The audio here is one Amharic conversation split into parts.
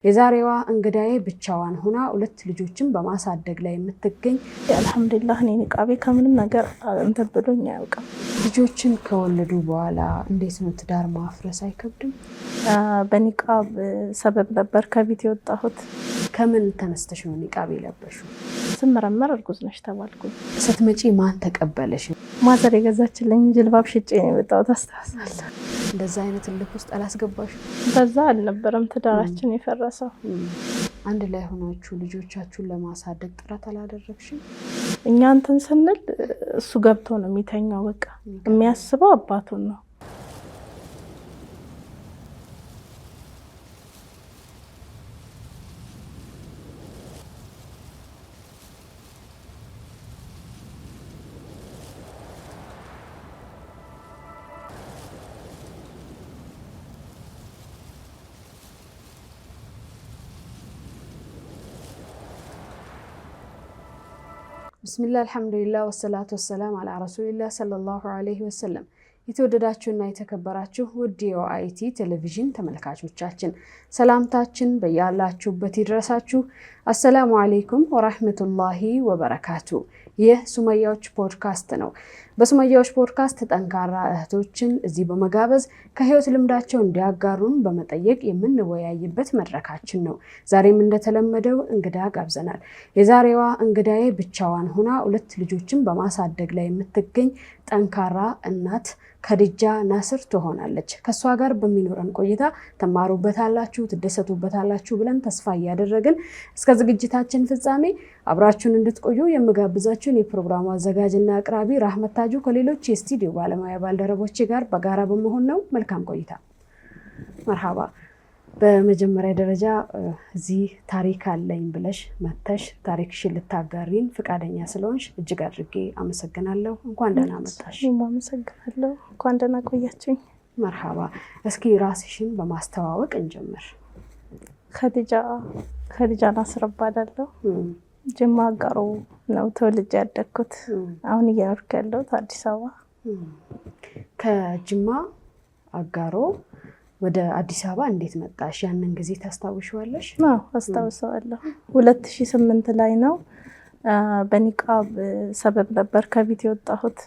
የዛሬዋ እንግዳዬ ብቻዋን ሆና ሁለት ልጆችን በማሳደግ ላይ የምትገኝ አልহামዱሊላህ እኔ ንቃቤ ከምንም ነገር እንተብሎኝ አያውቅም። ልጆችን ከወለዱ በኋላ እንዴት ነው ትዳር ማፍረስ አይከብድም? በንቃብ ሰበብ ነበር ከቤት የወጣሁት። ከምን ተነስተሽ ነው ንቃብ የለበሽው? ስመረመር እርጉዝ ነሽ ተባልኩኝ። ስትመጪ ማን ተቀበለሽ? ማዘር የገዛችልኝ ጅልባብ ሽጬ ነው የወጣሁት። አስተዋሳለሁ። እንደዛ አይነት ልክ ውስጥ አላስገባሽ? በዛ አልነበረም ትዳራችን የፈረሰው። አንድ ላይ ሆናችሁ ልጆቻችሁን ለማሳደግ ጥረት አላደረግሽም? እኛ እንትን ስንል እሱ ገብቶ ነው የሚተኛው። በቃ የሚያስበው አባቱን ነው። ብስሚላህ አልሐምዱሊላህ ወሰላቱ ወሰላም አላ ረሱሊላህ ሰለላሁ ዐለይሂ ወሰለም። የተወደዳችሁና የተከበራችሁ ውድ የኦአይቲ ቴሌቪዥን ተመልካቾቻችን ሰላምታችን በያላችሁበት ይድረሳችሁ። አሰላሙ አለይኩም ወራህመቱላሂ ወበረካቱ። ይህ ሱመያዎች ፖድካስት ነው። በሱመያዎች ፖድካስት ጠንካራ እህቶችን እዚህ በመጋበዝ ከህይወት ልምዳቸው እንዲያጋሩን በመጠየቅ የምንወያይበት መድረካችን ነው። ዛሬም እንደተለመደው እንግዳ ጋብዘናል። የዛሬዋ እንግዳዬ ብቻዋን ሆና ሁለት ልጆችን በማሳደግ ላይ የምትገኝ ጠንካራ እናት ከዲጃ ናስር ትሆናለች። ከሷ ጋር በሚኖረን ቆይታ ተማሩበታላችሁ፣ ትደሰቱበታላችሁ ብለን ተስፋ እያደረግን እስከ ዝግጅታችን ፍጻሜ አብራችሁን እንድትቆዩ የምጋብዛችሁን የፕሮግራሙ አዘጋጅና አቅራቢ ራህመት ታጁ ከሌሎች የስቱዲዮ ባለሙያ ባልደረቦቼ ጋር በጋራ በመሆን ነው። መልካም ቆይታ። መርሃባ። በመጀመሪያ ደረጃ እዚህ ታሪክ አለኝ ብለሽ መተሽ ታሪክሽን ልታጋሪን ፍቃደኛ ስለሆንሽ እጅግ አድርጌ አመሰግናለሁ። እንኳን ደህና መጣሽ። አመሰግናለሁ። እንኳን ደህና ቆያችኝ። መርሃባ። እስኪ ራስሽን በማስተዋወቅ እንጀምር። ከዲጃ ናስር እባላለሁ። ጅማ አጋሮ ነው ተወልጄ ያደግኩት። አሁን እየኖርኩ ያለሁት አዲስ አበባ። ከጅማ አጋሮ ወደ አዲስ አበባ እንዴት መጣሽ? ያንን ጊዜ ታስታውሻለሽ? አዎ አስታውሳለሁ። 2008 ላይ ነው በንቃብ ሰበብ ነበር ከቤት የወጣሁት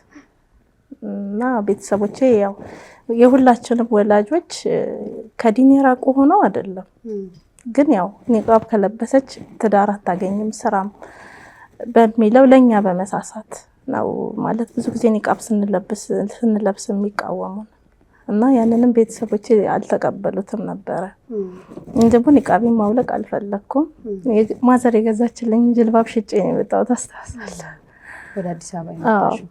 እና ቤተሰቦቼ ያው የሁላችንም ወላጆች ከዲን የራቁ ሆነው አይደለም፣ ግን ያው ንቃብ ከለበሰች ትዳር አታገኝም ስራም በሚለው ለኛ በመሳሳት ነው ማለት ብዙ ጊዜ ንቃብ ስንለብስ የሚቃወሙን እና ያንንም ቤተሰቦቼ አልተቀበሉትም ነበር። እንደው ንቃቤን ማውለቅ አልፈለኩም። ማዘር የገዛችልኝ ጅልባብ ሽጬ ነው የወጣሁት። አስተዋሳለሁ። ወደ አዲስ አበባ የመጣሽው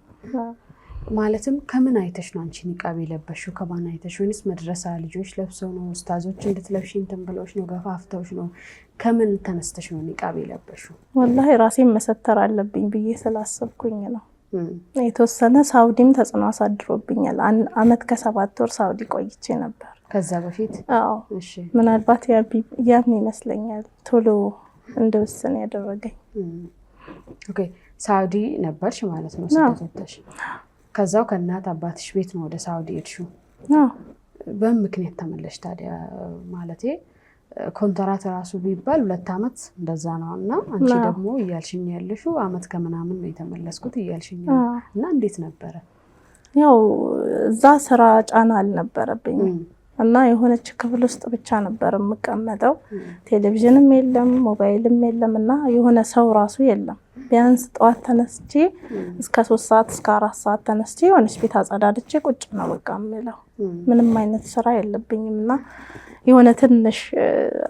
ማለትም ከምን አይተሽ ነው አንቺ ንቃብ የለበሽው? ከማን አይተሽ? ወይስ መድረሳ ልጆች ለብሰው ነው? ኡስታዞች እንድትለብሺ እንትን ብለውሽ ነው? ገፋፍተውሽ ነው? ከምን ተነስተሽ ነው ንቃብ የለበሽው? ወላሂ ራሴን መሰተር አለብኝ ብዬ ስላሰብኩኝ ነው። የተወሰነ ሳውዲም ተጽዕኖ አሳድሮብኛል። አመት ከ7 ወር ሳውዲ ቆይቼ ነበር ከዛ በፊት። አዎ እሺ። ምናልባት ያም ይመስለኛል ቶሎ እንደወሰነ ያደረገኝ። ኦኬ። ሳውዲ ነበርሽ ማለት ነው ስደተሽ? ከዛው ከእናት አባትሽ ቤት ነው ወደ ሳውዲ ሄድሽው? አዎ። በምክንያት ተመለሽ ታዲያ? ማለቴ ኮንትራት ራሱ ቢባል 2 አመት እንደዛ ነውና አንቺ ደግሞ እያልሽኝ ያለሽው አመት ከምናምን ነው የተመለስኩት እያልሽኝ እና እንዴት ነበረ? ያው እዛ ስራ ጫና አልነበረብኝም እና የሆነች ክፍል ውስጥ ብቻ ነበር የምቀመጠው። ቴሌቪዥንም የለም ሞባይልም የለም እና የሆነ ሰው ራሱ የለም። ቢያንስ ጠዋት ተነስቼ እስከ 3 ሰዓት እስከ 4 ሰዓት ተነስቼ የሆነች ቤት አጸዳድቼ ቁጭ ነው በቃ የምለው። ምንም አይነት ስራ የለብኝም እና የሆነ ትንሽ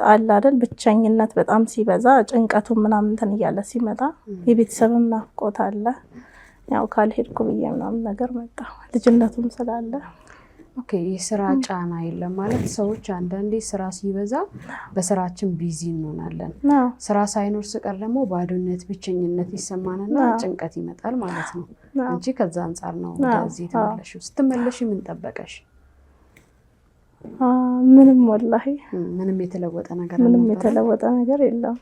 አለ አይደል ብቻኝነት በጣም ሲበዛ ጭንቀቱ ምናምን እንትን እያለ ሲመጣ የቤተሰብም ናፍቆት አለ። ያው ካልሄድኩ ብዬ ምናምን ነገር መጣ ልጅነቱም ስላለ። ኦኬ። የስራ ጫና የለም ማለት ሰዎች አንዳንዴ ስራ ሲበዛ በስራችን ቢዚ እንሆናለን። ስራ ሳይኖር ሲቀር ደግሞ ባዶነት ብቸኝነት ይሰማናልና ጭንቀት ይመጣል ማለት ነው እንጂ ከዛ አንፃር ነው ወደዚህ ተመለሽው። ስትመለሽ ምን ጠበቀሽ? ምንም ወላሂ ምንም የተለወጠ ነገር የለም።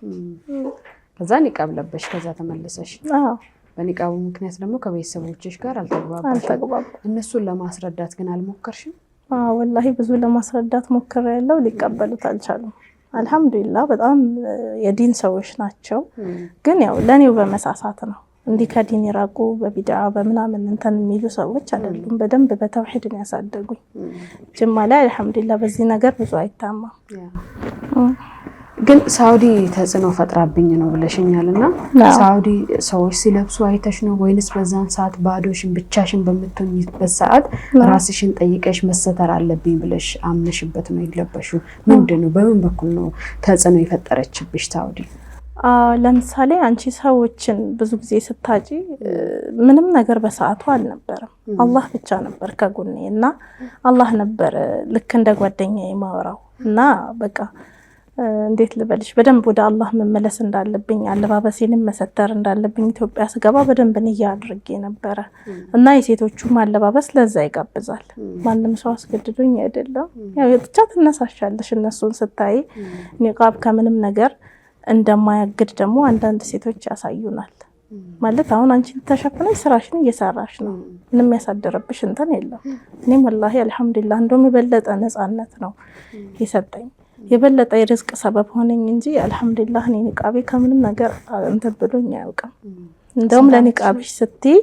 ከዛ ንቃብ ለበሽ ከዛ ተመለሰሽ? አዎ። በንቃቡ ምክንያት ደግሞ ከቤተሰቦችሽ ጋር አልተግባባሽም? እነሱን ለማስረዳት ግን አልሞከርሽም? ወላሂ ብዙ ለማስረዳት ሞክሬያለሁ፣ ሊቀበሉት አልቻሉም። አልহামዱሊላህ በጣም የዲን ሰዎች ናቸው። ግን ያው ለኔው በመሳሳት ነው እንዲህ ከዲን ይራቁ በቢድዓ በምናምን እንትን የሚሉ ሰዎች አይደሉም። በደንብ በተውሂድ ነው ያሳደጉኝ። ጅማ ላይ አልহামዱሊላህ በዚህ ነገር ብዙ አይታማም። ግን ሳውዲ ተጽዕኖ ፈጥራብኝ ነው ብለሽኛልና ሳውዲ ሰዎች ሲለብሱ አይተሽ ነው ወይንስ በዛን ሰዓት ባዶሽን ብቻሽን በምትሆኝበት ሰዓት ራስሽን ጠይቀሽ መሰተር አለብኝ ብለሽ አምነሽበት ነው ይለበሽው? ምንድነው በምን በኩል ነው ተጽዕኖ የፈጠረችብሽ ሳውዲ? ለምሳሌ አንቺ ሰዎችን ብዙ ጊዜ ስታጪ ምንም ነገር በሰዓቱ አልነበረም። አላህ ብቻ ነበር ከጎኔ እና አላህ ነበር ልክ እንደ ጓደኛዬ ማወራው እና በቃ እንዴት ልበልሽ በደንብ ወደ አላህ መመለስ እንዳለብኝ አለባበሴንም መሰተር እንዳለብኝ ኢትዮጵያ ስገባ በደንብ ንያ አድርጌ ነበር እና የሴቶቹም አለባበስ ለዛ ይጋብዛል። ማንም ሰው አስገድዶኝ አይደለም። ያው ብቻ ትነሳሻለሽ እነሱን ስታይ ኒቃብ ከምንም ነገር እንደማያግድ ደግሞ አንዳንድ ሴቶች ያሳዩናል። ማለት አሁን አንቺ ተሸፍነሽ ስራሽን እየሰራሽ ነው። ምንም ያሳደረብሽ እንትን የለም። እኔም ወላሂ አልহামዱሊላህ እንደውም የበለጠ ነፃነት ነው የሰጠኝ። የበለጠ የርዝቅ ሰበብ ሆነኝ እንጂ አልহামዱሊላህ እኔ ኒቃቤ ከምንም ነገር እንትን ብሎኝ አያውቅም። እንደውም ለኒቃብሽ ስትይ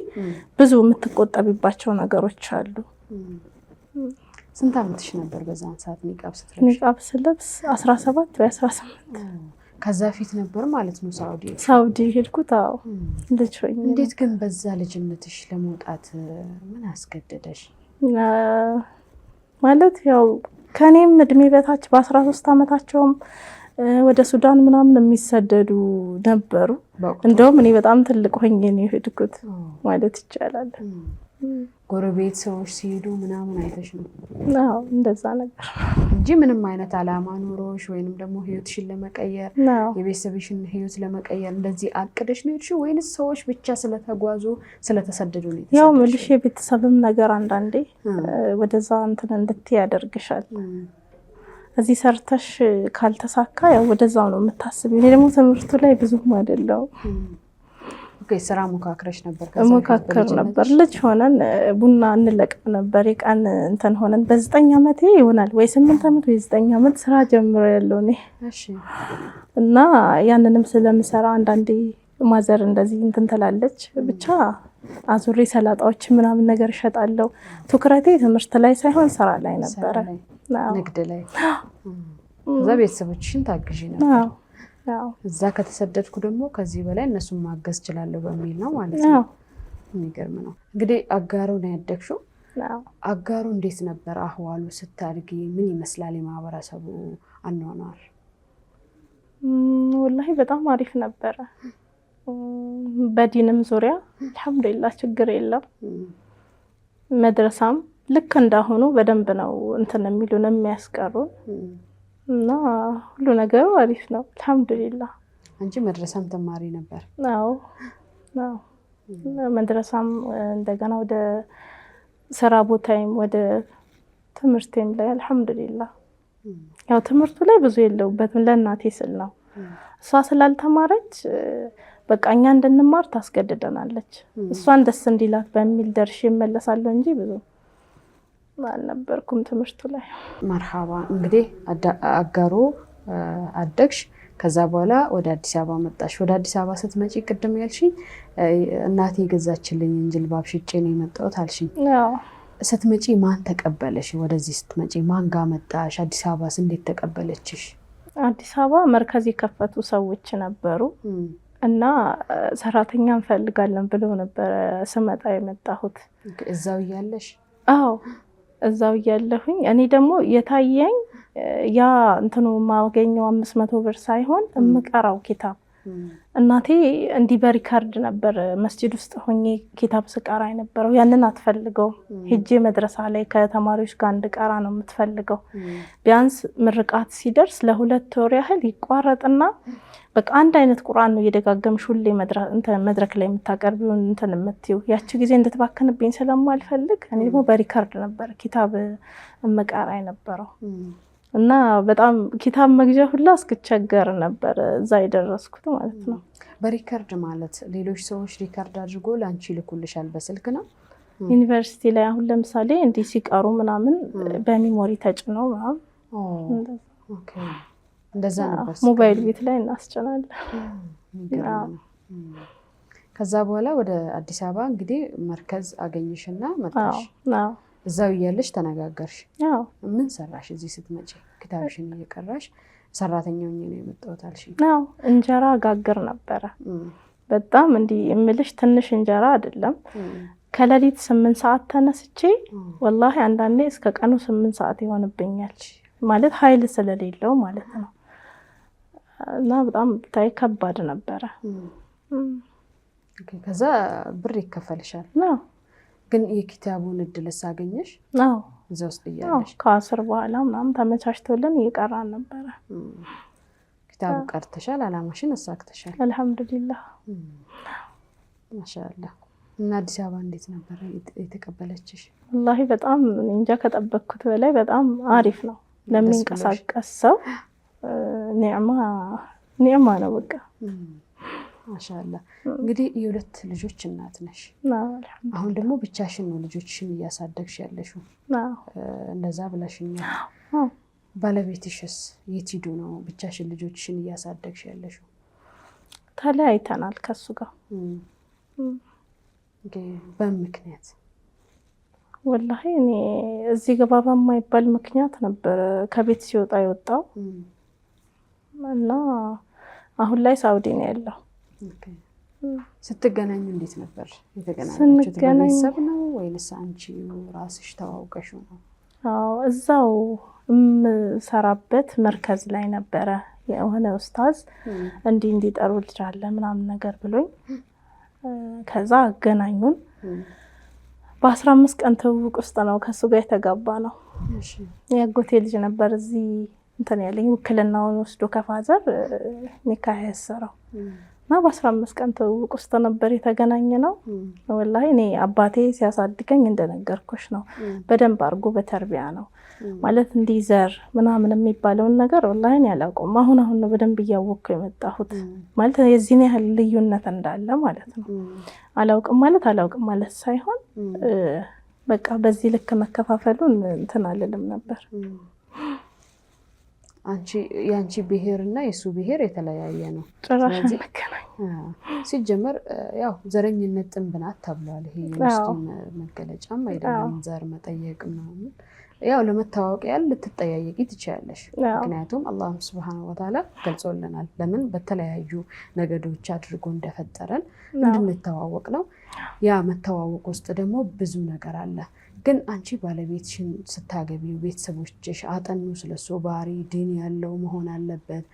ብዙ የምትቆጠቢባቸው ነገሮች አሉ። ስንት አመትሽ ነበር በዛን ሰዓት ኒቃብ ስትለብሽ? ኒቃብ ስለብስ 17 ወይ 18 ከዛ ፊት ነበር ማለት ነው ሳውዲ ሄድኩት። አዎ ልጅ ሆኜ። እንዴት ግን በዛ ልጅነትሽ ለመውጣት ምን አስገደደሽ? ማለት ያው ከኔም እድሜ በታች በ13 አመታቸውም ወደ ሱዳን ምናምን የሚሰደዱ ነበሩ። እንደውም እኔ በጣም ትልቅ ሆኜ ነው የሄድኩት ማለት ይቻላል። ጎረቤት ሰዎች ሲሄዱ ምናምን አይተሽ ነው? አዎ እንደዛ ነገር እንጂ ምንም አይነት አላማ ኑሮሽ ወይንም ደግሞ ህይወትሽን ለመቀየር የቤተሰብሽን ህይወት ለመቀየር እንደዚህ አቅደሽ ነው የሄድሽው ወይንስ ሰዎች ብቻ ስለተጓዙ ስለተሰደዱ ነው? ያው ምልሽ የቤተሰብም ነገር አንዳንዴ ወደዛ እንትን እንድትይ ያደርግሻል። እዚህ ሰርተሽ ካልተሳካ ያው ወደዛው ነው የምታስቢው። እኔ ደግሞ ትምህርቱ ላይ ብዙም አይደለም። ስራ ሞካክረሽ ነበር? ሞካክር ነበር። ልጅ ሆነን ቡና እንለቅም ነበር። የቀን እንትን ሆነን በ9 አመቴ ይሆናል ወይ 8 አመት ወይ 9 አመት ስራ ጀምሮ ያለው እኔ። እሺ። እና ያንንም ስለምሰራ አንዳንዴ ማዘር እንደዚህ እንትን ትላለች። ብቻ አዙሪ ሰላጣዎች ምናምን ነገር እሸጣለሁ። ትኩረቴ ትምህርት ላይ ሳይሆን ስራ ላይ ነበር፣ ንግድ ላይ። እዛ ቤተሰቦችሽን ታግዢ ነበር? እዛ ከተሰደድኩ ደግሞ ከዚህ በላይ እነሱን ማገዝ እችላለሁ በሚል ነው ማለት ነው። የሚገርም ነው። እንግዲህ አጋሮ ነው ያደግሽው። አጋሮ እንዴት ነበር አህዋሉ ስታድጊ? ምን ይመስላል የማህበረሰቡ አኗኗር? ወላሂ በጣም አሪፍ ነበረ። በዲንም ዙሪያ አልহামዱሊላህ ችግር የለም። መድረሳም ልክ እንዳሁኑ በደንብ ነው እንትን የሚሉን የሚያስቀሩን እና ሁሉ ነገር አሪፍ ነው አልহামዱሊላህ። አንቺ መድረሳም ተማሪ ነበር? አዎ መድረሳም እንደገና ወደ ስራ ቦታዬም ወደ ትምህርቴም ላይ አልহামዱሊላህ። ያው ትምህርቱ ላይ ብዙ የለውበትም ለእናቴ ስል ነው። እሷ ስላልተማረች በቃ እኛ እንድንማር ታስገድደናለች። እሷን ደስ እንዲላት በሚል ደርሼ እመለሳለሁ እንጂ ብዙ አልነበርኩም ትምህርቱ ላይ። መርሐባ። እንግዲህ አጋሮ አደግሽ፣ ከዛ በኋላ ወደ አዲስ አበባ መጣሽ። ወደ አዲስ አበባ ስትመጪ ቅድም ያልሽኝ እናቴ ገዛችልኝ ጅልባብ ሽጬ ነው የመጣሁት አልሽኝ። አዎ። ስትመጪ ማን ተቀበለሽ? ወደዚህ ስትመጪ ማን ጋር መጣሽ? አዲስ አበባስ እንዴት ተቀበለችሽ? አዲስ አበባ መርከዝ የከፈቱ ሰዎች ነበሩ እና ሰራተኛ እንፈልጋለን ብለው ነበር ስመጣ የመጣሁት። እዛው እያለሽ? አዎ እዛው እያለሁኝ እኔ ደግሞ የታየኝ ያ እንትኑ ማገኘው 500 ብር ሳይሆን እምቀራው ኪታብ እናቴ እንዲ በሪካርድ ነበር መስጂድ ውስጥ ሆኜ ኪታብ ስቀራ የነበረው። ያንን አትፈልገው ሄጄ መድረሳ ላይ ከተማሪዎች ጋር እንድቀራ ነው የምትፈልገው። ቢያንስ ምርቃት ሲደርስ ለ2 ወር ያህል ይቋረጥና በቃ አንድ አይነት ቁርአን ነው እየደጋገምሽ ሁሌ መድረክ ላይ የምታቀርቢው እንትን የምትይው። ያቺ ጊዜ እንድትባከንብኝ ስለማልፈልግ እኔ ደግሞ በሪካርድ ነበር ኪታብ እመቀራ የነበረው እና በጣም ኪታብ መግዣ ሁላ እስክቸገር ነበር እዛ የደረስኩት ማለት ነው። በሪካርድ ማለት ሌሎች ሰዎች ሪካርድ አድርጎ ላንቺ ልኩልሻል በስልክ ነው? ዩኒቨርሲቲ ላይ አሁን ለምሳሌ እንዲህ ሲቀሩ ምናምን በሚሞሪ ተጭነው ምናምን። ኦኬ። እንደዛ ነበር። ሞባይል ቤት ላይ እናስጨናለን። ከዛ በኋላ ወደ አዲስ አበባ እንግዲህ መርከዝ አገኘሽና መጣሽ። እዛው እያለሽ ተነጋገርሽ። ምን ሰራሽ እዚህ ስትመጪ? ክታብሽን እየቀራሽ ሰራተኛው ነው የመጣሁት አልሽኝ። እንጀራ ጋግር ነበረ። በጣም እንዲህ እምልሽ ትንሽ እንጀራ አይደለም። ከሌሊት 8 ሰዓት ተነስቼ ወላሂ አንዳንዴ እስከ ቀኑ 8 ሰዓት ይሆንብኛል። ማለት ኃይል ስለሌለው ማለት ነው። እና በጣም ታይ ከባድ ነበረ። ከዛ ብር ይከፈልሻል? ግን የኪታቡን እድልስ አገኘሽ? እዛ ውስጥ እያለሽ ከ10 በኋላ ምናምን ተመቻችቶልን እየቀራን ነበረ። ኪታቡ ቀርተሻል፣ አላማሽን አሳክተሻል። አልሐምዱሊላህ ማሻአላህ። እና አዲስ አበባ እንዴት ነበር የተቀበለችሽ? ወላሂ በጣም እንጃ ከጠበቅኩት በላይ በጣም አሪፍ ነው። ለሚንቀሳቀስ ሰው ኒዕማ ነው በቃ። ማሻአላህ። እንግዲህ የሁለት ልጆች እናት ነሽ። አሁን ደግሞ ብቻሽን ነው ልጆችሽን እያሳደግሽ ያለሽው? እንደዛ ብለሽኛል። ባለቤትሽስ የት ሄዶ ነው ብቻሽን ልጆችሽን እያሳደግሽ ያለሽው? ተለያይተናል ከሱ ጋር። በምን ምክንያት? ወላሂ እኔ እዚህ ገባ በማይባል ምክንያት ነበር ከቤት ሲወጣ የወጣው እና አሁን ላይ ሳውዲ ነው ያለው። ስትገናኙ እንዴት ነበር የተገናኛችሁት? በቤተሰብ ነው ወይስ አንቺ ራስሽ ተዋውቀሽ ነው? እዛው የምሰራበት መርከዝ ላይ ነበረ የሆነ ኡስታዝ እንዲጠሩ ልጅ አለ ምናምን ነገር ብሎኝ ከዛ አገናኙን። በ15 ቀን ትውውቅ ውስጥ ነው ከሱ ጋር የተጋባ ነው። የአጎቴ ልጅ ነበር እዚህ እንትን ያለኝ ውክልናውን ወስዶ ከፋዘር ኒካህ ያሰረው እና በ15 ቀን ትውውቅ ውስጥ ነበር የተገናኘ ነው። ወላሂ እኔ አባቴ ሲያሳድገኝ እንደነገርኩሽ ነው በደንብ አድርጎ በተርቢያ ነው ማለት እንዲህ ዘር ምናምን የሚባለውን ነገር ወላሂ እኔ አላውቀውም። አሁን ነው በደንብ እያወቅኩ የመጣሁት ማለት የዚህን ያህል ልዩነት እንዳለ ማለት ነው። አላውቅም ማለት ሳይሆን በቃ በዚህ ልክ መከፋፈሉን እንትን አልልም ነበር። ያንቺ ብሄርና የሱ ብሄር የተለያየ ነው። ጭራሽ ሲጀመር ያው ዘረኝነት ጥንብናት ተብሏል። ይሄ ሙስሊም መገለጫም አይደለም። ዘር መጠየቅ ምናምን ያው ለመታወቅ ያህል ልትጠያየቂ ትችያለሽ። ምክንያቱም አላህ ሱብሓነሁ ወተዓላ ገልጾልናል። ለምን በተለያዩ ነገዶች አድርጎ እንደፈጠረን እንድንተዋወቅ ነው። ያ መተዋወቅ ውስጥ ደግሞ ብዙ ነገር አለ። ግን አንቺ ባለቤትሽን ስታገቢ ቤተሰቦችሽ አጠኑ ስለሱ ባህሪ ዲን ያለው መሆን አለበት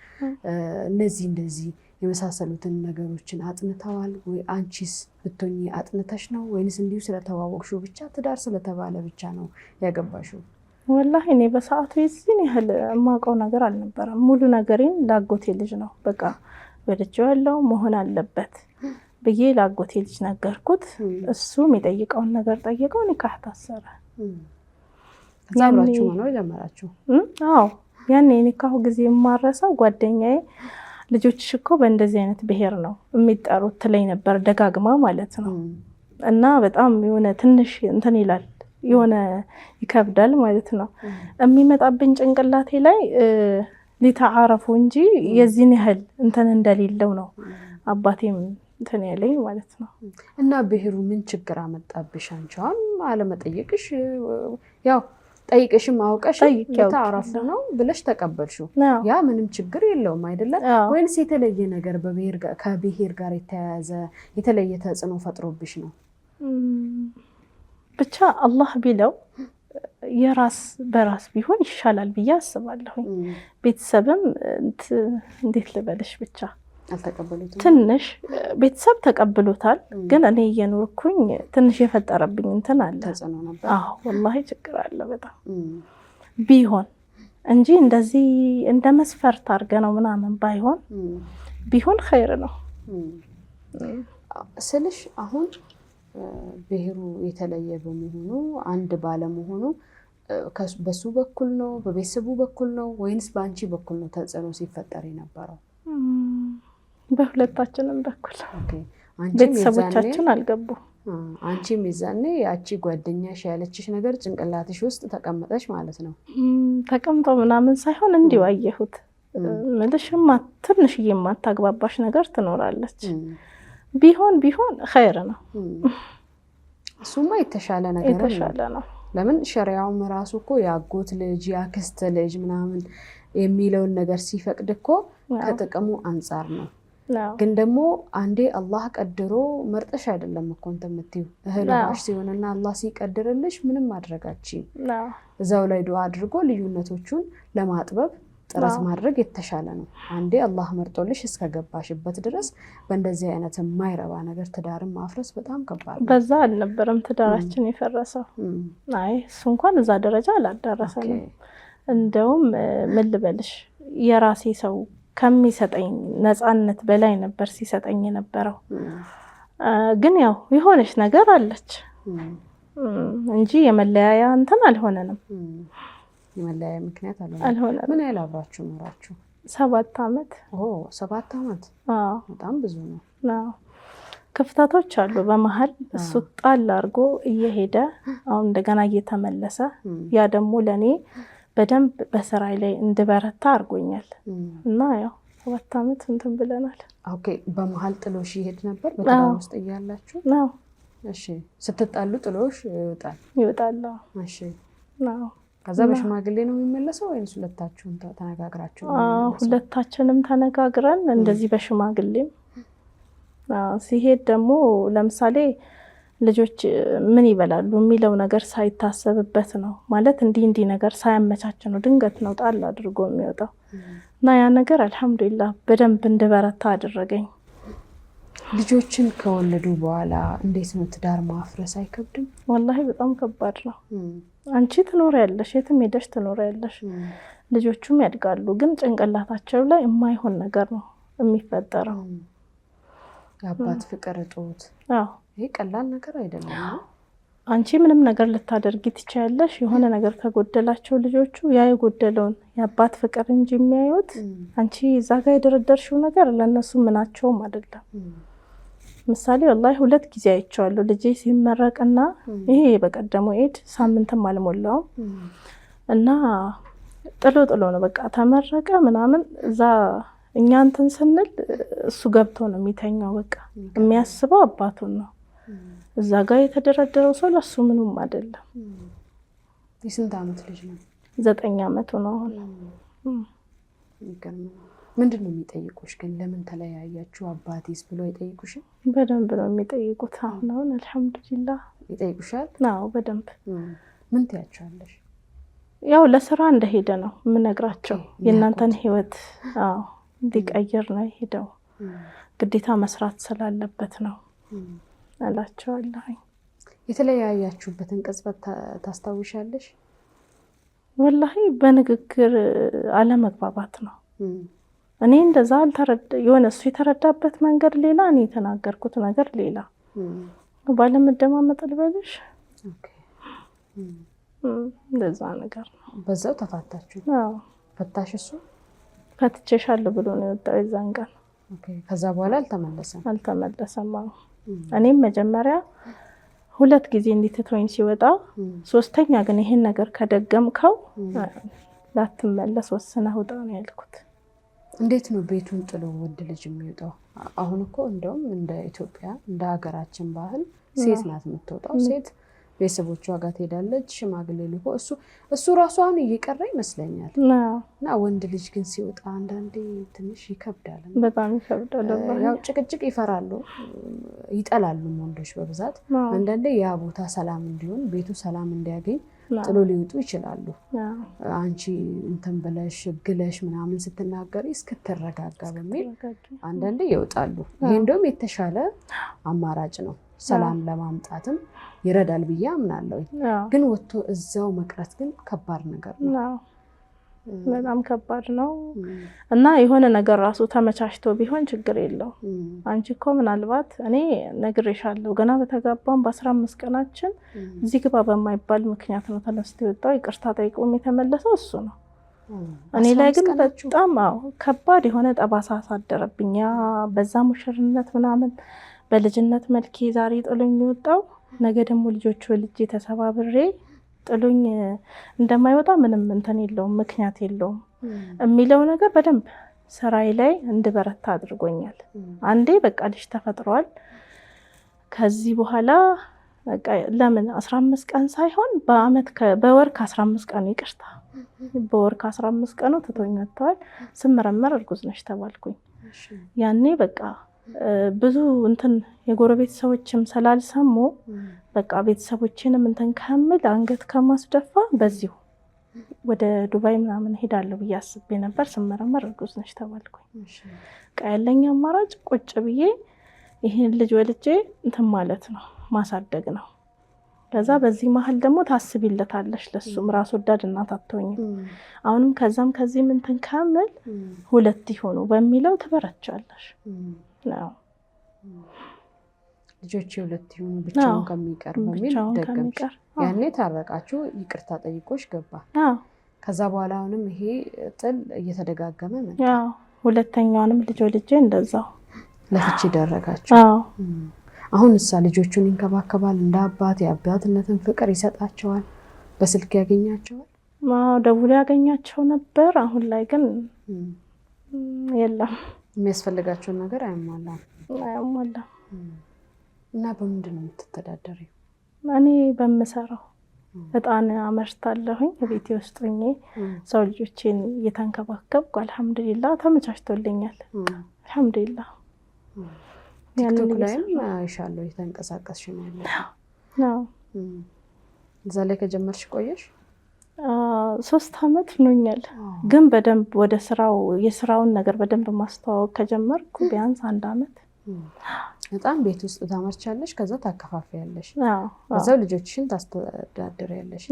እንደዚህ የመሳሰሉትን ነገሮችን አጥንተዋል ወይ? አንቺስ ብትሆኚ አጥንተሽ ነው ወይንስ እንዲሁ ስለተዋወቅሽው ብቻ ትዳር ስለተባለ ብቻ ነው ያገባሽው? ወላሂ እኔ በሰዓቱ የዚህን ያህል የማውቀው ነገር አልነበረም። ሙሉ ነገሬን ላጎቴ ልጅ ነው በቃ ወደጀው ያለው መሆን አለበት ብዬ ላጎቴ ልጅ ነገርኩት። እሱ የሚጠይቀውን ነገር ጠየቀው፣ ኒካህ ታሰረ። ዛብራችሁ ነው ጀመራችሁ? አዎ ያኔ ኒካሁ ጊዜ የማረሰው ጓደኛዬ ልጆችሽ እኮ በእንደዚህ አይነት ብሄር ነው የሚጠሩት ትለኝ ነበር ደጋግማ ማለት ነው። እና በጣም የሆነ ትንሽ እንትን ይላል የሆነ ይከብዳል ማለት ነው። የሚመጣብኝ ጭንቅላቴ ላይ ሊተዓረፉ እንጂ የዚህን ያህል እንትን እንደሌለው ነው አባቴም እንትን ያለኝ ማለት ነው። እና ብሄሩ ምን ችግር አመጣብሽ? አንቺም አለመጠየቅሽ ያው ጠይቀሽም አውቀሽ ሊተዓረፉ ነው ብለሽ ተቀበልሽው። ያ ምንም ችግር የለውም አይደለ? ወይንስ የተለየ ነገር ከብሄር ጋር የተያያዘ የተለየ ተጽዕኖ ፈጥሮብሽ ነው? ብቻ አላህ ቢለው የራስ በራስ ቢሆን ይሻላል ብዬ አስባለሁ። ቤተሰብም እንዴት ልበልሽ ብቻ አልተቀበሉትም። ትንሽ ቤተሰብ ተቀብሎታል፣ ግን እኔ እየኖርኩኝ ትንሽ የፈጠረብኝ እንትን አለ ተጽዕኖ ነበር። አዎ ወላሂ ችግር አለ በጣም ቢሆን እንጂ እንደዚህ እንደ መስፈርት አድርገ ነው ምናምን ባይሆን ቢሆን ኸይር ነው ስልሽ አሁን ብሄሩ የተለየ በመሆኑ አንድ ባለመሆኑ በሱ በኩል ነው በቤተሰቡ በኩል ነው ወይንስ በአንቺ በኩል ነው ተጽዕኖ ሲፈጠር የነበረው? በሁለታችንም በኩል ቤተሰቦቻችን አልገቡ። አንቺም ይዛኔ ያቺ ጓደኛሽ ያለችሽ ነገር ጭንቅላትሽ ውስጥ ተቀመጠች ማለት ነው? ተቀምጦ ምናምን ሳይሆን እንዲሁ አየሁት ምልሽማ ትንሽዬ የማታግባባሽ ነገር ትኖራለች። ቢሆን ኸይር ነው። እሱማ የተሻለ ነገር ነው። ለምን ሸሪዓውም ራሱ እኮ ያጎት ልጅ ያክስት ልጅ ምናምን የሚለውን ነገር ሲፈቅድ እኮ ከጥቅሙ አንጻር ነው። ግን ደግሞ አንዴ አላህ ቀድሮ መርጠሽ አይደለም እኮ እንትን የምትይው እህል ውሃሽ ሲሆንና አላህ ሲቀድርልሽ ምንም ማድረጋችኝ እዛው ላይ ዱዓ አድርጎ ልዩነቶቹን ለማጥበብ ጥረት ማድረግ የተሻለ ነው። አንዴ አላህ መርጦልሽ እስከገባሽበት ድረስ በእንደዚህ አይነት የማይረባ ነገር ትዳርን ማፍረስ በጣም ከባድ ነው። በዛ አልነበረም ትዳራችን የፈረሰው። አይ እሱ እንኳን እዛ ደረጃ አላደረሰንም። እንደውም ምን ልበልሽ የራሴ ሰው ከሚሰጠኝ ነፃነት በላይ ነበር ሲሰጠኝ የነበረው። ግን ያው የሆነች ነገር አለች እንጂ የመለያያ እንትን አልሆነንም። የመለያያ ምክንያት አልሆነንም። ምን ያህል አብራችሁ ኖራችሁ? 7 ዓመት። 7 ዓመት በጣም ብዙ ነው። ክፍተቶች አሉ በመሀል። እሱ ጣል አድርጎ እየሄደ አሁን እንደገና እየተመለሰ ያ ደግሞ ለኔ በደንብ በስራ ላይ እንድበረታ አድርጎኛል። እና ያው 7 ዓመት እንትን ብለናል። ኦኬ። በመሀል ጥሎሽ ይሄድ ነበር በትዳር ውስጥ እያላችሁ? ነው። እሺ። ስትጣሉ ጥሎሽ ይወጣል? እሺ። ነው። ከዛ በሽማግሌ ነው የሚመለሰው ወይስ ሁለታችሁም ተነጋግራችሁ? ሁለታችንም ተነጋግረን እንደዚህ በሽማግሌም ሲሄድ ደግሞ ለምሳሌ ልጆች ምን ይበላሉ የሚለው ነገር ሳይታሰብበት ነው ማለት እንዲህ ነገር ሳያመቻች ነው ድንገት ነው ጣል አድርጎ የሚወጣው። እና ያ ነገር አልহামዱሊላህ በደንብ እንድበረታ አደረገኝ። ልጆችን ከወለዱ በኋላ እንዴት ነው ትዳር ማፍረስ አይከብድም? ወላሂ በጣም ከባድ ነው። አንቺ ትኖሪያለሽ፣ የትም ሄደሽ ትኖሪያለሽ፣ ልጆቹም ያድጋሉ። ግን ጭንቅላታቸው ላይ የማይሆን ነገር ነው የሚፈጠረው። የአባት ፍቅር እጦት ይሄ ቀላል ነገር አይደለም። አንቺ ምንም ነገር ልታደርጊ ትችያለሽ። የሆነ ነገር ከጎደላቸው ልጆቹ ያ የጎደለውን የአባት ፍቅር እንጂ የሚያዩት አንቺ እዛ ጋር የደረደርሽው ነገር ለነሱ ምናቸውም አይደለም። ምሳሌ ወላሂ 2 ጊዜ አይቼዋለሁ። ልጄ ሲመረቅና ይሄ በቀደሙ ኢድ ሳምንትም አልሞላውም እና ጥሎ ነው በቃ ተመረቀ ምናምን እዛ እኛ እንትን ስንል እሱ ገብቶ ነው የሚተኛው። በቃ የሚያስበው አባቱን ነው። እዛ ጋር የተደረደረው ሰው ለሱ ምንም አይደለም። የስንት ዓመት ልጅ ነው? 9 ዓመቱ ነው አሁን። ምንድን ነው የሚጠይቁሽ ግን? ለምን ተለያያችሁ አባቴስ ብሎ ይጠይቁሽ? በደንብ ነው የሚጠይቁት። አሁን አልহামዱሊላህ ይጠይቁሻል? አዎ በደንብ። ምን ትያቸዋለሽ? ያው ለስራ እንደሄደ ነው የምነግራቸው። የእናንተን ህይወት እንዲቀይር ነው የሄደው፣ ግዴታ መስራት ስላለበት ነው አላቸዋለሁ። የተለያያችሁበትን ቅጽበት ታስታውሻለሽ? ወላሂ በንግግር አለመግባባት ነው። እኔ እንደዛ የሆነ እሱ የተረዳበት መንገድ ሌላ፣ እኔ የተናገርኩት ነገር ሌላ። ባለመደማመጥ ልበልሽ እንደዛ ነገር ነው። በዛው ተፋታችሁ? ፈታሽ እሱ? ፈትቼሻለሁ ብሎ ነው የወጣው የዛን ቀን። ከዛ በኋላ አልተመለሰም። እኔም መጀመሪያ 2 ጊዜ እንዲትቶኝ ሲወጣ፣ 3ኛ ግን ይሄን ነገር ከደገምከው ላትመለስ ወስነህ ውጣ ነው ያልኩት። እንዴት ነው ቤቱን ጥሎ ወንድ ልጅ የሚወጣው? አሁን እኮ እንደውም እንደ ኢትዮጵያ እንደ ሀገራችን ባህል ሴት ናት የምትወጣው። ሴት ቤተሰቦቿ ጋር ትሄዳለች፣ ሽማግሌ ልኮ እሱ ራሱ አሁን እየቀረ ይመስለኛል። እና ወንድ ልጅ ግን ሲወጣ አንዳንዴ ትንሽ ይከብዳል። በጣም ይከብዳል። ያው ጭቅጭቅ ይፈራሉ፣ ይጠላሉ ወንዶች በብዛት። አንዳንዴ ያ ቦታ ሰላም እንዲሆን ቤቱ ሰላም እንዲያገኝ ጥሎ ሊወጡ ይችላሉ። አንቺ እንትን ብለሽ ግለሽ ምናምን ስትናገሪ እስክትረጋጋ በሚል አንዳንዴ ይወጣሉ። ይሄ እንደውም የተሻለ አማራጭ ነው፣ ሰላም ለማምጣትም ይረዳል ብዬ አምናለሁ። ግን ወጥቶ እዛው መቅረት ግን ከባድ ነገር ነው። በጣም ከባድ ነው። እና የሆነ ነገር ራሱ ተመቻችቶ ቢሆን ችግር የለው። አንቺ እኮ ምናልባት እኔ ነግሬሻለሁ ገና በተጋባን በ15 ቀናችን እዚህ ግባ በማይባል ምክንያት ነው ተነስቶ የወጣው። ይቅርታ ጠይቆም የተመለሰው እሱ ነው። እኔ ላይ ግን በጣም ከባድ የሆነ ጠባሳ አሳደረብኝ። ያ በዛ ሙሽርነት ምናምን በልጅነት መልኬ ዛሬ ጥሎኝ የወጣው ነገ ደግሞ ልጆቹ ልጅ ተሰባብሬ ጥሎኝ እንደማይወጣ ምንም እንትን የለውም፣ ምክንያት የለውም። የሚለው ነገር በደንብ ስራዬ ላይ እንድበረታ አድርጎኛል። አንዴ በቃ ልጅ ተፈጥሯል። ከዚህ በኋላ በቃ ለምን 15 ቀን ሳይሆን በወር ከ15 ቀኑ ይቅርታ፣ በወር ከ15 ቀኑ ትቶኝ ወጥቷል። ስመረመር እርጉዝ ነሽ ተባልኩኝ። ያኔ በቃ ብዙ እንትን የጎረቤት ሰዎችም ስላልሰሙ በቃ ቤተሰቦቼንም እንትን ከምል አንገት ከማስደፋ በዚሁ ወደ ዱባይ ምናምን ሄዳለሁ ብዬ አስቤ ነበር። ስመረመር እርጉዝ ነሽ ተባልኩኝ። በቃ ያለኝ አማራጭ ቁጭ ብዬ ይሄን ልጅ ወልጄ እንትን ማለት ነው፣ ማሳደግ ነው። ከዛ በዚህ መሀል ደግሞ ታስቢለታለሽ፣ ለሱም ራስ ወዳድ እናት አትሆኝም። አሁንም ከዛም ከዚህም እንትን ከምል ሁለት ይሆኑ በሚለው ትበረቻለሽ ነው። ልጆች ሁለት ይሆኑ ብቻውን ከሚቀር በሚል ደገምሽ። ያኔ ታረቃችሁ፣ ይቅርታ ጠይቆሽ ገባ። ከዛ በኋላ አሁንም ይሄ ጥል እየተደጋገመ መጣ። ሁለተኛውንም ልጅ ወልጄ እንደዛው ለፍቺ ደረጋችሁ። አሁን እሳ ልጆቹን ይንከባከባል፣ እንደ አባት የአባትነትን ፍቅር ይሰጣቸዋል። በስልክ ያገኛቸዋል። ደውሎ ያገኛቸው ነበር። አሁን ላይ ግን የለም፣ የሚያስፈልጋቸውን ነገር አያሟላም። እና በምንድን ነው የምትተዳደሪው? እኔ በምሰራው እጣን አመርታለሁኝ ቤቴ ውስጥ ሆኜ ሰው ልጆቼን እየተንከባከብኩ አልሐምዱሊላህ ተመቻችቶልኛል። አልሐምዱሊላህ ቲክቶክ ላይም አይሻለሁ የተንቀሳቀስሽ ነው ያለው። እዛ ላይ ከጀመርሽ ቆየሽ? 3 አመት ሆኖኛል። ግን በደንብ ወደ የስራውን ነገር በደንብ ማስተዋወቅ ከጀመርኩ ቢያንስ 1 አመት። በጣም ቤት ውስጥ ታመርቻለሽ፣ ከዛ ታከፋፊያለሽ፣ ከዛው ልጆችሽን ታስተዳድሪያለሽ።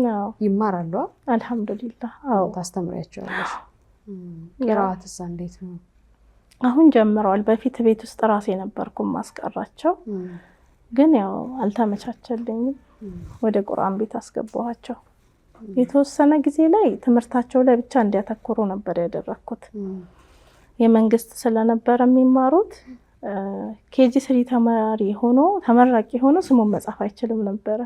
ይማራሉ? አልሐምዱሊላህ። ታስተምሪያቸዋለሽ? ቂራአትስ እንዴት ነው? አሁን ጀምረዋል። በፊት ቤት ውስጥ ራሴ ነበርኩ ማስቀራቸው፣ ግን ያው አልተመቻቸልኝም። ወደ ቁርአን ቤት አስገባኋቸው። የተወሰነ ጊዜ ላይ ትምህርታቸው ላይ ብቻ እንዲያተኩሩ ነበር ያደረኩት። የመንግስት ስለነበረ የሚማሩት ኬጂ 3 ተመራቂ ሆኖ ስሙን መጻፍ አይችልም ነበረ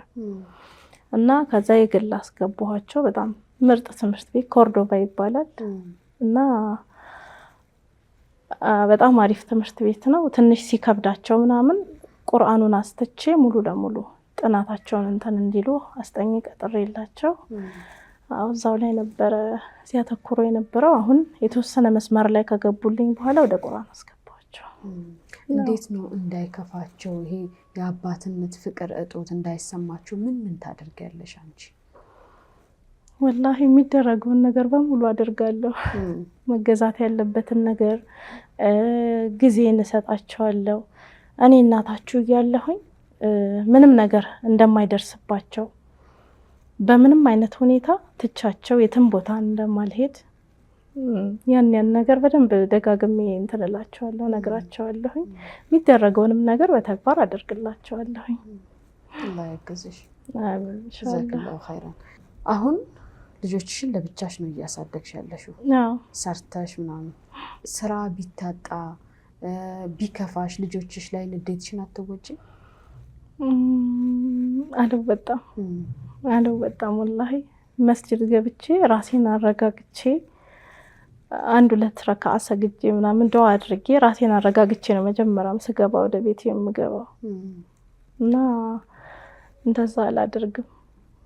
እና ከዛ የግል አስገባኋቸው። በጣም ምርጥ ትምህርት ቤት ኮርዶባ ይባላል እና በጣም አሪፍ ትምህርት ቤት ነው። ትንሽ ሲከብዳቸው ምናምን ቁርአኑን አስተቼ ሙሉ ለሙሉ ጥናታቸውን እንትን እንዲሉ አስጠኝ ቀጥሬላቸው እዛው ላይ ነበረ ሲያተኩሩ የነበረው። አሁን የተወሰነ መስመር ላይ ከገቡልኝ በኋላ ወደ ቁርአን አስገባቸው። እንዴት ነው እንዳይከፋቸው ይሄ የአባትነት ፍቅር እጦት እንዳይሰማቸው ምን ታደርጊያለሽ አንቺ? ወላሂ የሚደረገውን ነገር በሙሉ አደርጋለሁ። መገዛት ያለበትን ነገር ጊዜ እንሰጣቸዋለሁ። እኔ እናታችሁ እያለሁኝ ምንም ነገር እንደማይደርስባቸው በምንም አይነት ሁኔታ ትቻቸው የትም ቦታ እንደማልሄድ ያን ነገር በደንብ ደጋግሜ እንትን እላቸዋለሁ፣ ነግራቸዋለሁኝ። የሚደረገውንም ነገር በተግባር አደርግላቸዋለሁኝ። አላህ ያግዝሽ። ጀዛከላሁ ኸይራን። አሁን ልጆችሽን ለብቻሽ ነው እያሳደግሽ ያለሽው? ሰርተሽ ምናምን። ስራ ቢታጣ ቢከፋሽ ልጆችሽ ላይ ንዴትሽን አትወጪም? አልወጣም ወላሂ። መስጂድ ገብቼ ራሴን አረጋግቼ 1-2 ረካዓ ሰግጄ ምናምን ዱዓ አድርጌ ራሴን አረጋግቼ ነው መጀመሪያም ስገባ ወደ ቤት የምገባው እና እንደዛ አላደርግም።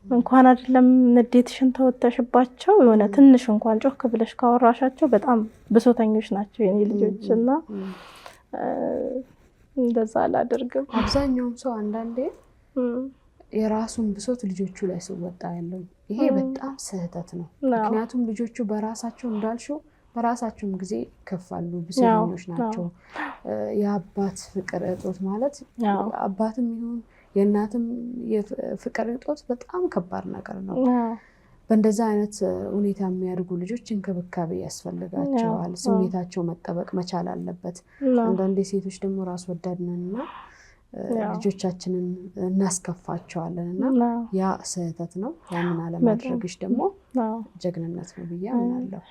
እንኳን አይደለም ንዴትሽን ተወተሽባቸው የሆነ ትንሽ እንኳን ጮክ ብለሽ ካወራሻቸው በጣም ብሶተኞች ናቸው የኔ ልጆች እና እንደዛ አላደርግም። አብዛኛውም ሰው አንዳንዴ የራሱን ብሶት ልጆቹ ላይ ሲወጣ ያለው ይሄ በጣም ስህተት ነው። ምክንያቱም ልጆቹ በራሳቸው እንዳልሽው በራሳቸውም ጊዜ ይከፋሉ፣ ብሶተኞች ናቸው። የአባት ፍቅር እጦት ማለት አባትም ይሁን የእናትም የፍቅር እጦት በጣም ከባድ ነገር ነው። በእንደዛ አይነት ሁኔታ የሚያድጉ ልጆች እንክብካቤ ያስፈልጋቸዋል። ስሜታቸው መጠበቅ መቻል አለበት። አንዳንዴ ሴቶች ደግሞ ራስ ወዳድ ነንና ልጆቻችንን እናስከፋቸዋለን እና ያ ስህተት ነው። ያንን አለማድረግሽ ደግሞ ጀግንነት ነው ብዬ አምናለሁ።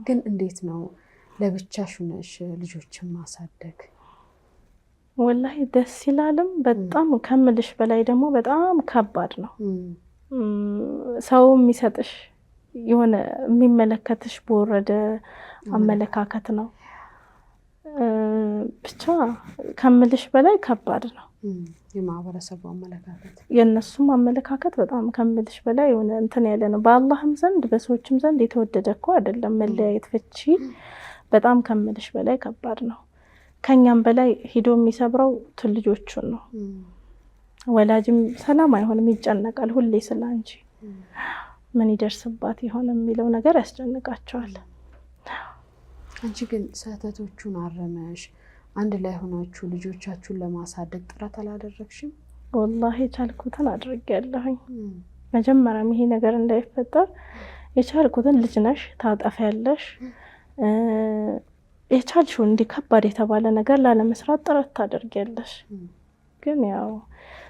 ግን እንዴት ነው ለብቻሽ ሆነሽ ልጆችን ማሳደግ? ወላሂ ደስ ይላልም በጣም ከምልሽ በላይ ደግሞ በጣም ከባድ ነው። ሰው የሚሰጥሽ የሆነ የሚመለከትሽ በወረደ አመለካከት ነው። ብቻ ከምልሽ በላይ ከባድ ነው የማህበረሰቡ አመለካከት። የነሱም አመለካከት በጣም ከምልሽ በላይ የሆነ እንትን ያለ ነው። በአላህም ዘንድ በሰዎችም ዘንድ የተወደደ እኮ አይደለም መለያየት፣ ፍቺ በጣም ከምልሽ በላይ ከባድ ነው። ከኛም በላይ ሂዶ የሚሰብረው ልጆቹን ነው። ወላጅም ሰላም አይሆንም፣ ይጨነቃል ሁሌ ስላንቺ ምን ይደርስባት ይሆን የሚለው ነገር ያስጨንቃቸዋል። አንቺ ግን ስህተቶቹን አረመሽ፣ አንድ ላይ ሆናችሁ ልጆቻችሁን ለማሳደግ ጥረት አላደረግሽም? ወላሂ የቻልኩትን አድርጌያለሁኝ። መጀመሪያም ይሄ ነገር እንዳይፈጠር የቻልኩትን፣ ልጅ ነሽ ታጠፊያለሽ፣ የቻልሽው እንዲህ ከባድ የተባለ ነገር ላለመስራት ጥረት ታደርጊያለሽ። ግን ያው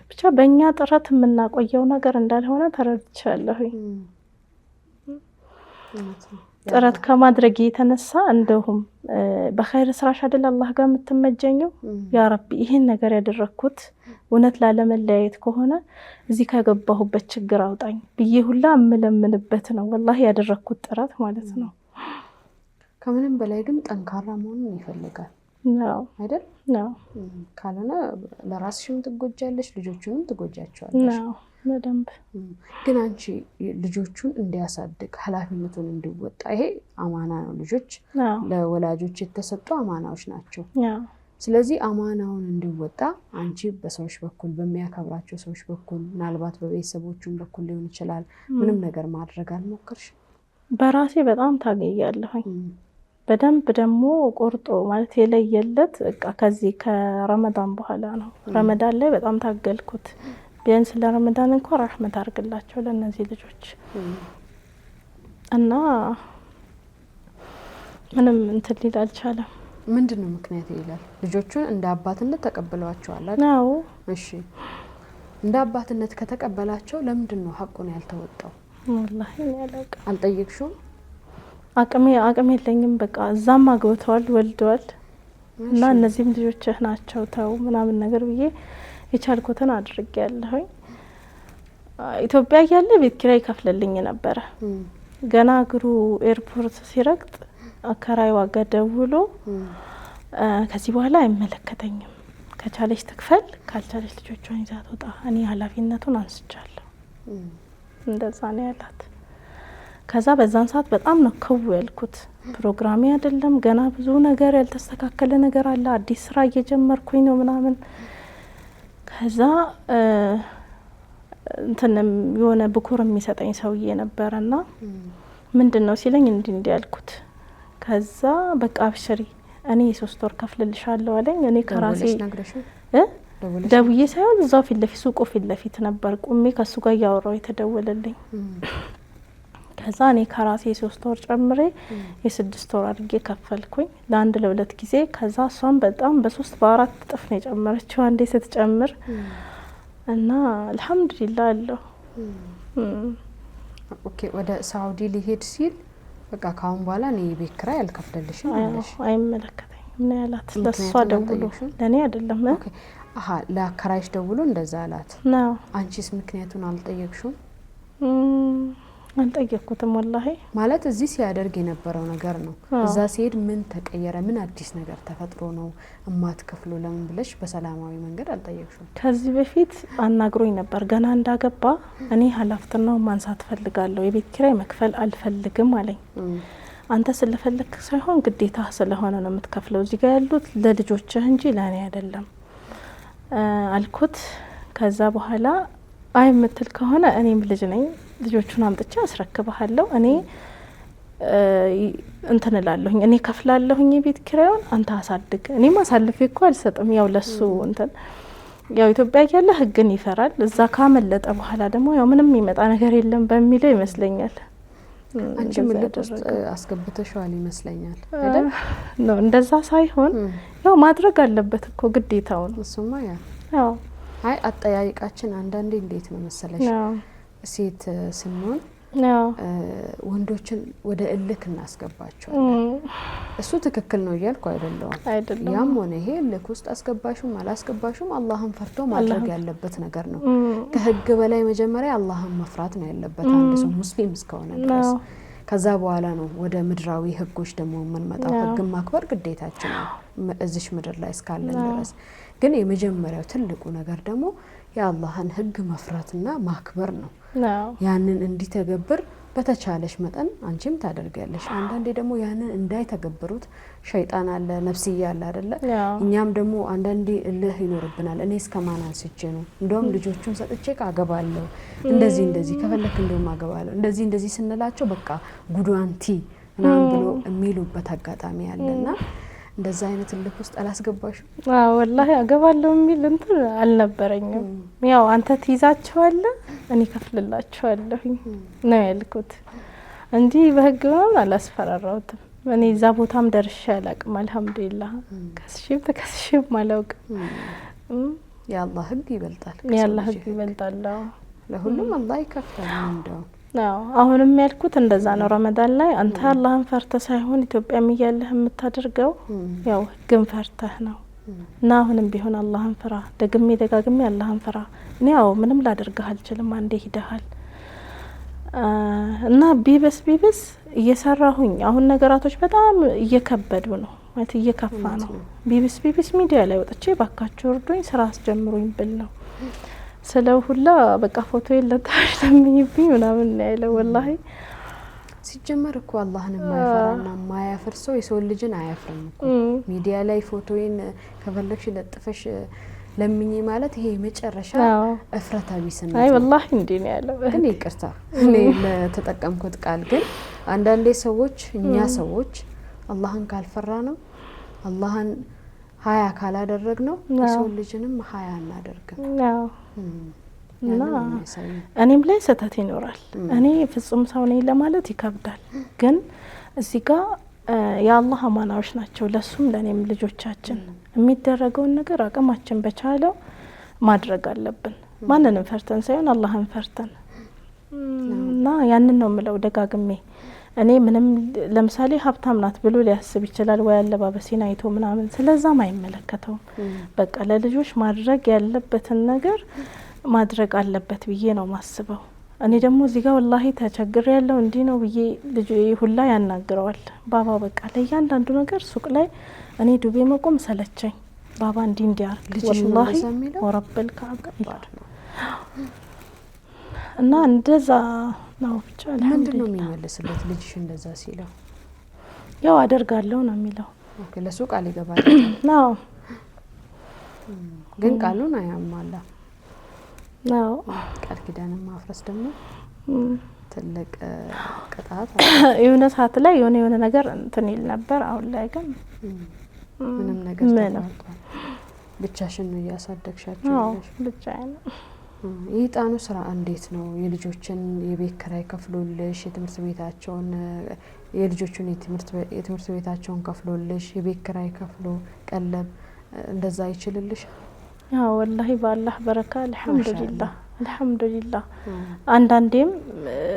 ብቻ በእኛ ጥረት የምናቆየው ነገር እንዳልሆነ ተረድቻለሁኝ። ጥረት ከማድረግ የተነሳ እንደውም በኸይር ስራሽ አይደል አላህ ጋር የምትመጀኘው። ያ ረቢ ይሄን ነገር ያደረኩት እውነት ላለመለያየት ከሆነ እዚህ ከገባሁበት ችግር አውጣኝ ብዬ ሁላ እምለምንበት ነው ወላሂ ያደረኩት ጥረት ማለት ነው። ከምንም በላይ ግን ጠንካራ መሆኑን ይፈልጋል ነው አይደል? ነው ካልሆነ ለራስሽም ትጎጃለሽ፣ ልጆቹንም ትጎጃቸዋለሽ። ነው በደንብ። ግን አንቺ ልጆቹን እንዲያሳድግ ኃላፊነቱን እንዲወጣ፣ ይሄ አማና ነው። ልጆች ለወላጆች የተሰጡ አማናዎች ናቸው። ስለዚህ አማናውን እንዲወጣ አንቺ በሰዎች በኩል በሚያከብራቸው ሰዎች በኩል ምናልባት በቤተሰቦቹም በኩል ሊሆን ይችላል ምንም ነገር ማድረግ አልሞከርሽ? በራሴ በጣም ታገያለሁኝ። በደንብ ደግሞ ቆርጦ ማለት የለየለት በቃ ከዚህ ከረመዳን በኋላ ነው። ረመዳን ላይ በጣም ታገልኩት። ቢያንስ ለረመዳን እንኳን ረህመት አድርግላቸው ለነዚህ ልጆች እና ምንም እንትን ሊል አልቻለም። ምንድነው ምክንያት ይላል? ልጆቹን እንደ አባትነት ተቀበሏቸዋል አይደል? ነው። እሺ እንደ አባትነት ከተቀበላቸው ለምንድነው ሐቁን ያልተወጣው? ወላሂ ያለቀ አልጠየቅሽው? አቅሜ የለኝም። በቃ እዛም አግብተዋል ወልደዋል እና እነዚህም ልጆችህ ናቸው ተው ምናምን ነገር ብዬ የቻልኩትን አድርጌያለሁኝ። ኢትዮጵያ ያለ ቤት ኪራይ ከፍለልኝ ነበር። ገና እግሩ ኤርፖርት ሲረግጥ አከራይዋ ጋር ደውሎ ከዚህ በኋላ አይመለከተኝም፣ ከቻለች ትክፈል፣ ካልቻለች ልጆቿን ይዛ ትወጣ፣ እኔ ኃላፊነቱን አንስቻለሁ። እንደዛ ነው ያላት። ከዛ በዛን ሰዓት በጣም ነው ከው ያልኩት። ፕሮግራሜ አይደለም ገና ብዙ ነገር ያልተስተካከለ ነገር አለ፣ አዲስ ስራ እየጀመርኩኝ ነው ምናምን። ከዛ እንትንም የሆነ ብኩር የሚሰጠኝ ሰውዬ ነበርና ምንድነው ሲለኝ እንዲህ ያልኩት። ከዛ በቃ አብሽሪ እኔ 3 ወር ከፍልልሻለሁ አለኝ። እኔ ከራሴ ደውዬ ሳይሆን እዛው ፊት ለፊት ሱቁ ፊት ለፊት ነበር ቁሜ ከሱ ጋር ያወራው የተደወለልኝ። ከዛ እኔ ከራሴ 3 ወር ጨምሬ የ6 ወር አድርጌ ከፈልኩኝ ለአንድ ለሁለት ጊዜ። ከዛ እሷም በጣም በ3 በ4 እጥፍ ነው የጨመረችው አንዴ ስትጨምር እና አልহামዱሊላህ አለው። ኦኬ ወደ ሳውዲ ሊሄድ ሲል በቃ ካሁን በኋላ እኔ ቤት ኪራይ አልከፍልልሽም አለሽ? አይመለከተኝም ነው ያላት። ለሷ ደውሎ ለኔ አይደለም። ኦኬ አሃ ለአከራይሽ ደውሎ እንደዛ አላት ነው። አንቺስ ምክንያቱን አልጠየቅሽም? አልጠየቅኩትም ወላሂ። ማለት እዚህ ሲያደርግ የነበረው ነገር ነው። እዛ ሲሄድ ምን ተቀየረ፣ ምን አዲስ ነገር ተፈጥሮ ነው እማትከፍሉ ለምን ብለሽ በሰላማዊ መንገድ አልጠየቅሽም? ከዚህ በፊት አናግሮኝ ነበር ገና እንዳገባ። እኔ ኃላፊነቱን ማንሳት ፈልጋለሁ፣ የቤት ኪራይ መክፈል አልፈልግም አለኝ። አንተ ስለፈለክ ሳይሆን ግዴታ ስለሆነ ነው የምትከፍለው፣ እዚህ ጋር ያሉት ለልጆችህ እንጂ ለኔ አይደለም አልኩት። ከዛ በኋላ አይ ምትል ከሆነ እኔም ልጅ ነኝ ልጆቹን አምጥቼ አስረክባለሁ፣ እኔ እንትን እላለሁኝ፣ እኔ ከፍላለሁኝ የቤት ኪራዩን አንተ አሳድግ። እኔ ማሳልፌ እኮ አልሰጥም። ያው ለሱ እንትን ያው ኢትዮጵያ ያለ ህግን ይፈራል። እዛ ካመለጠ በኋላ ደግሞ ያው ምንም ይመጣ ነገር የለም በሚለው ይመስለኛል። አንቺ ምልጥ ውስጥ አስገብተሽዋል ይመስለኛል አይደል? ነው እንደዛ ሳይሆን ያው ማድረግ አለበት እኮ ግዴታው ነው። እሱማ ያው አይ አጠያይቃችን አንዳንዴ እንዴት ነው መሰለሽ ሴት ስንሆን ወንዶችን ወደ እልክ እናስገባቸዋለን። እሱ ትክክል ነው እያልኩ አይደለም። ያም ሆነ ይሄ እልክ ውስጥ አስገባሹም አላስገባሹም አላህን ፈርቶ ማድረግ ያለበት ነገር ነው። ከህግ በላይ መጀመሪያ አላህን መፍራት ነው ያለበት አንድ ሰው ሙስሊም እስከሆነ ድረስ። ከዛ በኋላ ነው ወደ ምድራዊ ህጎች ደግሞ የምንመጣው። ህግን ማክበር ግዴታችን ነው እዚሽ ምድር ላይ እስካለን ድረስ። ግን የመጀመሪያው ትልቁ ነገር ደግሞ የአላህን ህግ መፍራትና ማክበር ነው። ያንን እንዲተገብር በተቻለሽ መጠን አንቺም ታደርጋለሽ። አንዳንዴ ደግሞ ያንን እንዳይተገብሩት ሸይጣን አለ፣ ነፍስያ አለ አይደለ? እኛም ደግሞ አንዳንዴ እልህ ይኖርብናል። እኔ እስከማን አንስቼ ነው እንደውም ልጆቹን ሰጥቼ ካገባለሁ እንደዚህ ከፈለክ እንደውም አገባለሁ እንደዚህ ስንላቸው በቃ ጉዷንቲ ምናምን ብሎ የሚሉበት አጋጣሚ አለና እንደዛ አይነት ልክ ውስጥ አላስገባሽም? ወላሂ አገባለሁ የሚል እንትን አልነበረኝም። ያው አንተ ትይዛቸዋለህ እኔ ከፍልላቸዋለሁ ነው ያልኩት እንጂ በህግ ምናምን አላስፈራራሁትም። እኔ እዛ ቦታም ደርሼ አላቅም አልሐምዱሊላህ። ከስሽም አላውቅም። የአላህ ህግ ይበልጣል። የአላህ ህግ ይበልጣል። ለሁሉም አላህ ይከፍታል እንደው አሁንም ያልኩት እንደዛ ነው። ረመዳን ላይ አንተ አላህን ፈርተህ ሳይሆን ኢትዮጵያም እያለህ የምታደርገው ያው ህግን ፈርተህ ነው። እና አሁንም ቢሆን አላህን ፍራ። ደጋግሜ አላህን ፍራ። እኔ ያው ምንም ላደርግህ አልችልም፣ አንዴ ሂደሃል። እና ቢብስ እየሰራሁኝ አሁን ነገራቶች በጣም እየከበዱ ነው ማለት እየከፋ ነው። ቢብስ ሚዲያ ላይ ወጥቼ ባካችሁ እርዱኝ ስራ አስጀምሩኝ ብል ነው ስለው ሁላ በቃ ፎቶ የለታሽ ለምኝብኝ ምናምን ያለው። ወላሂ ሲጀመር እኮ አላህን የማይፈራና የማያፍር ሰው የሰው ልጅን አያፍርም እኮ። ሚዲያ ላይ ፎቶዬን ከፈለግሽ ለጥፈሽ ለምኝ ማለት ይሄ መጨረሻ እፍረታ ቢስነት። አይ ወላሂ እንዴ ነው ያለው። ግን ይቅርታ እኔ ለተጠቀምኩት ቃል ግን አንዳንዴ ሰዎች እኛ ሰዎች አላህን ካልፈራ ነው አላህን ሀያ ካላደረግ ነው የሰው ልጅንም ሀያ እናደርግም። እና እኔም ላይ ስህተት ይኖራል። እኔ ፍጹም ሰው ነኝ ለማለት ይከብዳል። ግን እዚህ ጋር የአላህ አማናዎች ናቸው ለሱም ለኔም ልጆቻችን። የሚደረገውን ነገር አቅማችን በቻለው ማድረግ አለብን። ማንንም ፈርተን ሳይሆን አላህን ፈርተን እና ያንን ነው የምለው ደጋግሜ። እኔ ምንም ለምሳሌ ሀብታም ናት ብሎ ሊያስብ ይችላል ወይ አለባበሴን አይቶ ምናምን፣ ስለዛም አይመለከተውም። በቃ ለልጆች ማድረግ ያለበትን ነገር ማድረግ አለበት ብዬ ነው ማስበው። እኔ ደግሞ እዚህ ጋር ወላሂ ተቸግር ያለው እንዲህ ነው ብዬ ልጅ ሁላ ያናግረዋል። ባባ በቃ ለእያንዳንዱ ነገር ሱቅ ላይ እኔ ዱቤ መቆም ሰለቸኝ፣ ባባ እንዲያርግ ወላሂ ወረብል ካዕባ እና እንደዛ ነው። ብቻ ምንድነው የሚመልስለት ልጅሽ እንደዛ ሲለው? ያው አደርጋለሁ ነው የሚለው። ኦኬ ለሱቅ ቃል ይገባል ነው ግን ቃሉን አያሟላ ነው። ቃል ኪዳንን ማፍረስ ደግሞ ትልቅ ቅጣት የሆነ ሰዓት ላይ የሆነ ነገር እንትን ይል ነበር። አሁን ላይ ግን ምንም ነገር ተቋርጧል። ብቻሽን ነው እያሳደግሻቸው ያለሽ? ብቻዬን ነው። የጣኑ ስራ እንዴት ነው? የልጆችን የቤት ኪራይ ከፍሎልሽ የትምህርት ቤታቸውን የልጆቹን የትምህርት ቤታቸውን ከፍሎልሽ የቤት ኪራይ ከፍሎ ቀለብ እንደዛ ይችልልሽ? ያው ወላሂ በአላህ በረካ አልহামዱሊላህ። አንዳንዴም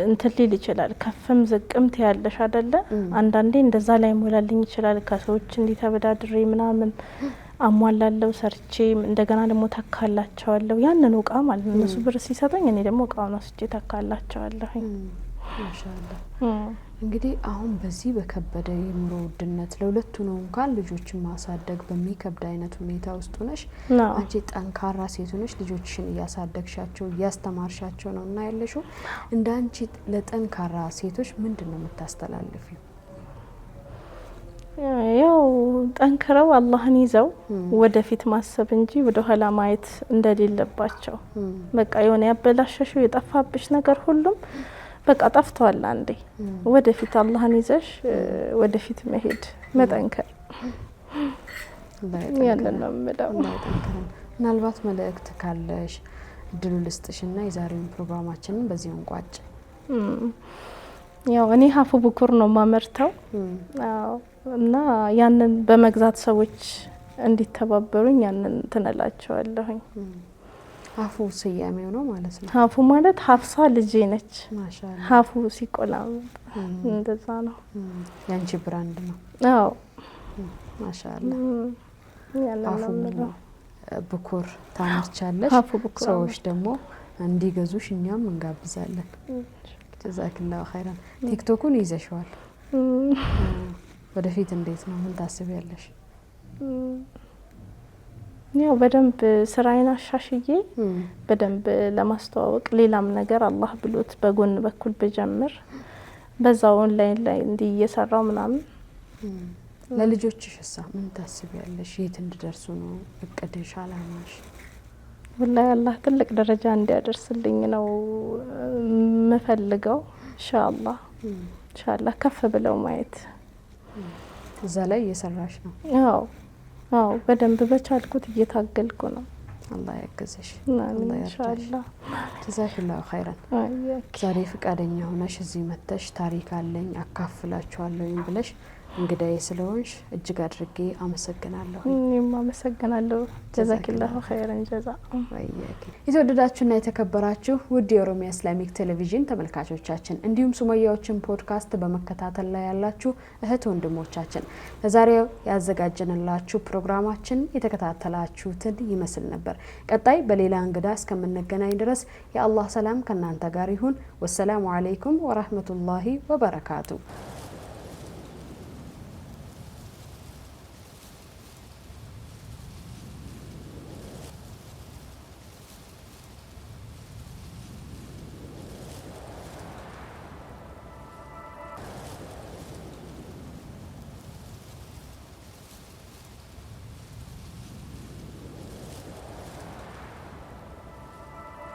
እንትን ሊል ይችላል ከፍም ዝቅም ትያለሽ አይደለ? አንዳንዴ እንደዛ ላይ ሞላልኝ ይችላል። ከሰዎች እንዲተበዳድሬ ምናምን አሟላለሁ ሰርቼ እንደገና ደግሞ ተካላቸዋለሁ። ያንን እቃ ማለት ነው እነሱ ብር ሲሰጡኝ እኔ ደግሞ እቃውን ወስጄ ተካላቸዋለሁ። ማሻአላህ። እንግዲህ አሁን በዚህ በከበደ የኑሮ ውድነት ለሁለቱ ነው እንኳን ልጆችን ማሳደግ በሚከብድ አይነት ሁኔታ ውስጥ ሆነሽ አንቺ ጠንካራ ሴት ሆነሽ ልጆችሽን እያሳደግሻቸው እያስተማርሻቸው ነው እና ያለሽው እንዳንቺ ለጠንካራ ሴቶች ምንድነው የምታስተላልፊው? ያው ጠንክረው አላህን ይዘው ወደፊት ማሰብ እንጂ ወደ ኋላ ማየት እንደሌለባቸው። በቃ የሆነ ያበላሸሽው የጠፋብሽ ነገር ሁሉም በቃ ጠፍቷል። አንዴ ወደፊት አላህን ይዘሽ ወደፊት መሄድ መጠንከር ያለን ነው የምለው። ምናልባት መልእክት ካለሽ እድሉ ልስጥሽና የዛሬውን ፕሮግራማችንን በዚህ እንቋጭ። ያው እኔ ሀፉ ብኩር ነው ማመርተው እና ያንን በመግዛት ሰዎች እንዲተባበሩኝ ያንን ተነላቸዋለሁኝ። ሀፉ ስያሜው ነው ማለት ነው። ሀፉ ማለት ሀፍሳ ልጄ ነች። ማሻአላ ሀፉ ሲቆላ እንደዛ ነው። ያንቺ ብራንድ ነው? አዎ ማሻአላ። ያለና ነው ብኩር ታመርቻለሽ። ሰዎች ደግሞ እንዲገዙሽ እኛም እንጋብዛለን። ጀዛክላሁ ኸይራን። ቲክቶኩን ይዘሽዋል። ወደፊት እንዴት ነው? ምን ታስቢያለሽ? ያው በደንብ ስራዬን አሻሽዬ በደንብ ለማስተዋወቅ ሌላም ነገር አላህ ብሎት በጎን በኩል በጀምር በዛው ኦንላይን ላይ እንዲህ እየሰራው ምናምን። ለልጆችሽሳ ምን ታስቢያለሽ? የት እንዲደርሱ ነው እቅድሽ፣ አላማሽ? ወላሂ አላህ ትልቅ ደረጃ እንዲያደርስልኝ ነው የምፈልገው። ኢንሻአላህ ከፍ ብለው ማየት። እዛ ላይ እየሰራሽ ነው? አዎ በደንብ በቻልኩት እየታገልኩ ነው። አላህ ያግዝሽ። ኢንሻአላህ። ጀዛከላሁ ኸይራን። ዛሬ ፍቃደኛ ሆነሽ እዚህ መተሽ ታሪክ አለኝ አካፍላችኋለሁ ብለሽ እንግዳዬ ስለሆንሽ እጅግ አድርጌ አመሰግናለሁ። እኔም አመሰግናለሁ። ጀዛከላሁ ኸይራን ጀዛ። የተወደዳችሁና የተከበራችሁ ውድ የኦሮሚያ ኢስላሚክ ቴሌቪዥን ተመልካቾቻችን እንዲሁም ሱመያዎችን ፖድካስት በመከታተል ላይ ያላችሁ እህት ወንድሞቻችን ለዛሬው ያዘጋጀንላችሁ ፕሮግራማችን የተከታተላችሁትን ይመስል ነበር። ቀጣይ በሌላ እንግዳ እስከምንገናኝ ድረስ የአላህ ሰላም ከናንተ ጋር ይሁን። ወሰላሙ አለይኩም ወራህመቱላሂ ወበረካቱ።